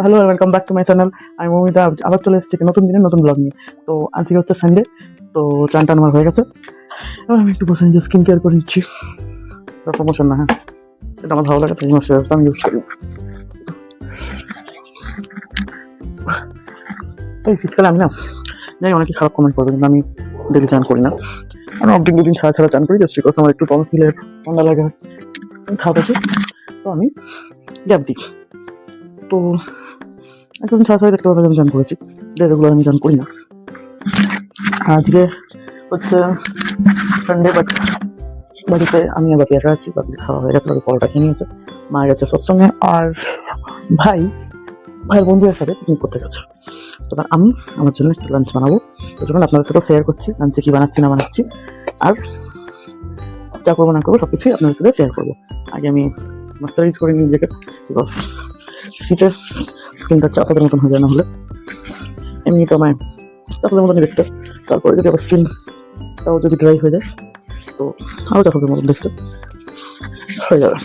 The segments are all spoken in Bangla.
Hello welcome back to my channel. আমি মৌমিতা আবার চলে এসেছি নতুন দিনের নতুন ব্লগ নিয়ে। তো আজকে হচ্ছে সানডে, তো চান টান আমার হয়ে গেছে। এবার আমি একটু বসে নিজে স্কিন কেয়ার করে নিচ্ছি। প্রমোশন না, হ্যাঁ, এটা আমার ভালো লাগে, তাই ময়শ্চারাইজারটা আমি ইউজ করি। এই শীতকালে আমি না জানি অনেকে খারাপ কমেন্ট করবে, কিন্তু আমি ডেলি চান করি না। আমি অবধি দুদিন ছাড়া ছাড়া চান করি, জাস্ট বিকজ আমার একটু টনসিলের ঠান্ডা লাগা খারাপ আছে, তো আমি গ্যাপ দিই। তো একদম ছাড়া ছাড়া দেখতে পাবে আমি চান করেছি, রেগুলার আমি চান করি না। আজকে হচ্ছে সানডে, বাট বাড়িতে আমি আর বাকি একা আছি। বাকি খাওয়া হয়ে গেছে, বাকি পরোটা খেয়ে নিয়েছে, মা গেছে সৎসঙ্গে, আর ভাইয়ের বন্ধুদের সাথে পিকনিক করতে গেছে। তো আমি আমার জন্য একটু লাঞ্চ বানাবো, তো চলুন আপনাদের সাথে শেয়ার করছি লাঞ্চে কী বানাচ্ছি না বানাচ্ছি, আর যা করবো না করবো সব কিছুই আপনাদের সাথে শেয়ার করবো। আগে আমি ময়শ্চারাইজ করে নিই নিজেকে, বিকজ শীতের স্কিনটা চাষাদের মতন হয়ে যায়, না হলে এমনি তো আমার চাষাদের মতনই দেখতে। তারপরে যদি আবার স্কিনটাও যদি ড্রাই হয়ে যায়, তো আরও চাষাদের মতন দেখতে হয়ে যাবে।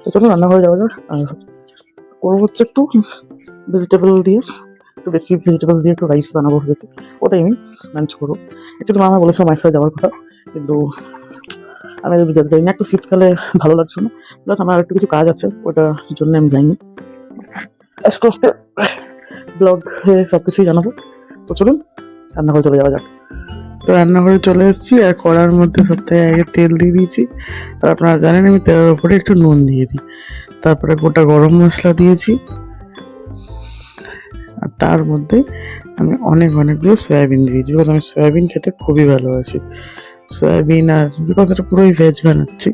তো চলুন রান্না হয়ে যাওয়া যাক। আর করবো হচ্ছে একটু ভেজিটেবল দিয়ে, একটু বেশি ভেজিটেবল দিয়ে একটু রাইস বানাবো ভেবেছি, ওটাই আমি লাঞ্চ করবো। একটু মামা বলেছিল মায়ের সাথে যাওয়ার কথা, কিন্তু আমি যাই না, একটু শীতকালে ভালো লাগছে না, প্লাস আমার একটু কিছু কাজ আছে, ওটার জন্য আমি যাইনি। আস্তে আস্তে ব্লগে সব কিছুই জানাবো। তো চলুন রান্নাঘরে চলে যাওয়া যাক। তো রান্নাঘরে চলে এসেছি, আর কড়ার মধ্যে সপ্তাহে আগে তেল দিয়ে দিয়েছি, আর আপনারা জানেন আমি তেলের উপরে একটু নুন দিয়ে দিই। তারপরে গোটা গরম মশলা দিয়েছি, আর তার মধ্যে আমি অনেকগুলো সয়াবিন দিয়েছি, বিকজ আমি সয়াবিন খেতে খুবই ভালোবাসি। সয়াবিন, আর বিকজ এটা পুরোই ভেজ বানাচ্ছি,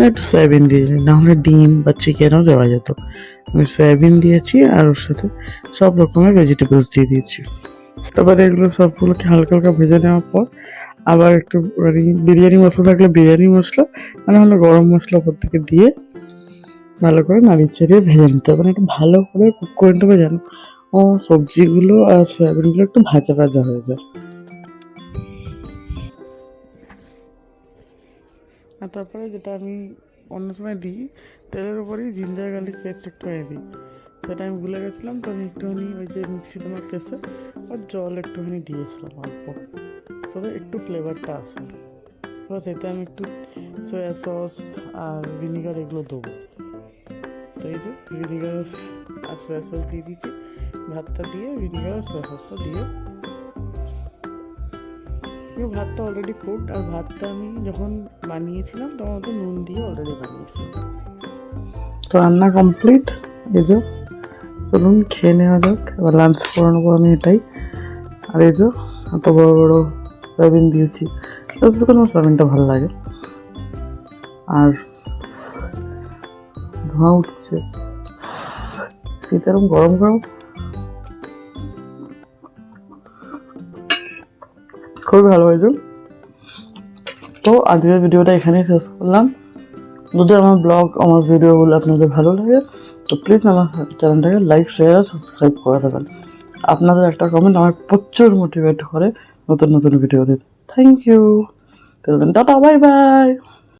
একটু সয়াবিন দিয়েছি, না হলে ডিম বা চিকেনও দেওয়া যেত। আমি সয়াবিন দিয়েছি, আর ওর সাথে সব রকমের ভেজিটেবলস দিয়ে দিয়েছি। তারপরে এগুলো সবগুলোকে হালকা হালকা ভেজে নেওয়ার পর আবার একটু বিরিয়ানি মশলা থাকলে বিরিয়ানি মশলা, মানে হলো গরম মশলা ওপর থেকে দিয়ে ভালো করে নাড়িয়ে চাড়িয়ে ভেজে নিতে হবে, মানে একটু ভালো করে কুক করে নিতে হবে, যেন ও সবজিগুলো আর সয়াবিনগুলো একটু ভাজা ভাজা হয়ে যায়। আর তারপরে যেটা আমি অন্য সময় দিই, তেলের উপরেই জিঞ্জার গার্লিক পেস্ট একটুখানি দিই, সেটা আমি ভুলে গেছিলাম। তো আমি একটুখানি ওই যে মিক্সিতে আমার পেস্টে আর জল একটুখানি দিয়েছিলাম অল্প, সেটা একটু ফ্লেভারটা আসে। তো সেটা আমি একটু সয়া সস আর ভিনিগার এগুলো দেবো। তো এই যে ভিনিগার আর সয়া সস দিয়ে দিচ্ছি, ভাতটা দিয়ে ভিনিগার আর সয়া সসটা দিয়ে। ভাতটা অলরেডি কুকড, আর ভাতটা আমি যখন বানিয়েছিলাম তখন তো নুন দিয়ে অলরেডি বানিয়েছিলাম। তো রান্না কমপ্লিট, এই যে চলুন খেয়ে নেওয়া যাক। এবার লাঞ্চ করে নেবো আমি এটাই। আর এই যে এত বড় বড় সয়াবিন দিয়েছি, জাস্ট বিকজ আমার সয়াবিনটা ভালো লাগে। আর ধোঁয়া উঠছে, শীত এরকম গরম গরম খুবই ভালো হয়েছে। তো আজকের ভিডিওটা এখানেই শেষ করলাম। যদি আমার ব্লগ আমার ভিডিওগুলো আপনাদের ভালো লাগে, তো প্লিজ আমার চ্যানেলটাকে লাইক শেয়ার আর সাবস্ক্রাইব করে দেবেন। আপনাদের একটা কমেন্ট আমার প্রচুর মোটিভেট করে নতুন ভিডিও দিতে। Thank you. Tata, bye by.